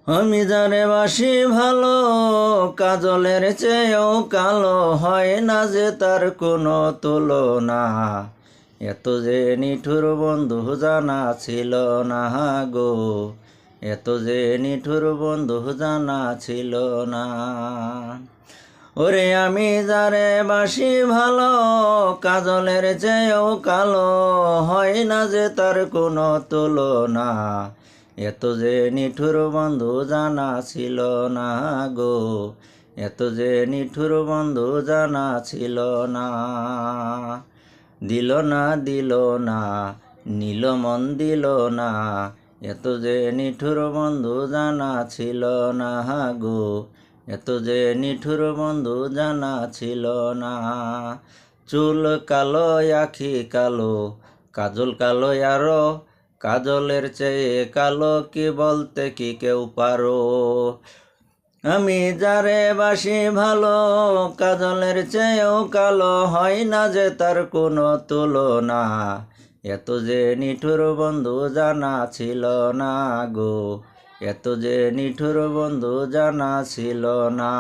আমি যারে বাসি ভালো, কাজলের চেয়েও কালো, হয় না যে তার কোনো তুলনা। এত যে নিঠুর বন্ধু জানা ছিল না গো, এত যে নিঠুর বন্ধু জানা ছিল না। ওরে আমি যারে বাসি ভালো, কাজলের চেয়েও কালো, হয় না যে তার কোনো তুলনা। এত যে নিঠুর বন্ধু জানা ছিল না গো, এত যে নিঠুর বন্ধু জানা ছিল না। দিল না দিল না, নীল মন দিল না, এত যে নিঠুর বন্ধু জানা ছিল না গো, এত যে নিঠুর বন্ধু জানা ছিল না। চুল কালো আখি কালো, কাজল কালো আরো, কাজলের চেয়ে কালো কি বলতে কি কেউ পারো। আমি যারে বাসি ভালো, কাজলের চেয়েও কালো, হয় না যে তার কোনো তুলনা। এত যে নিঠুর বন্ধু জানা ছিল না গো, এত যে নিঠুর বন্ধু জানা ছিল না।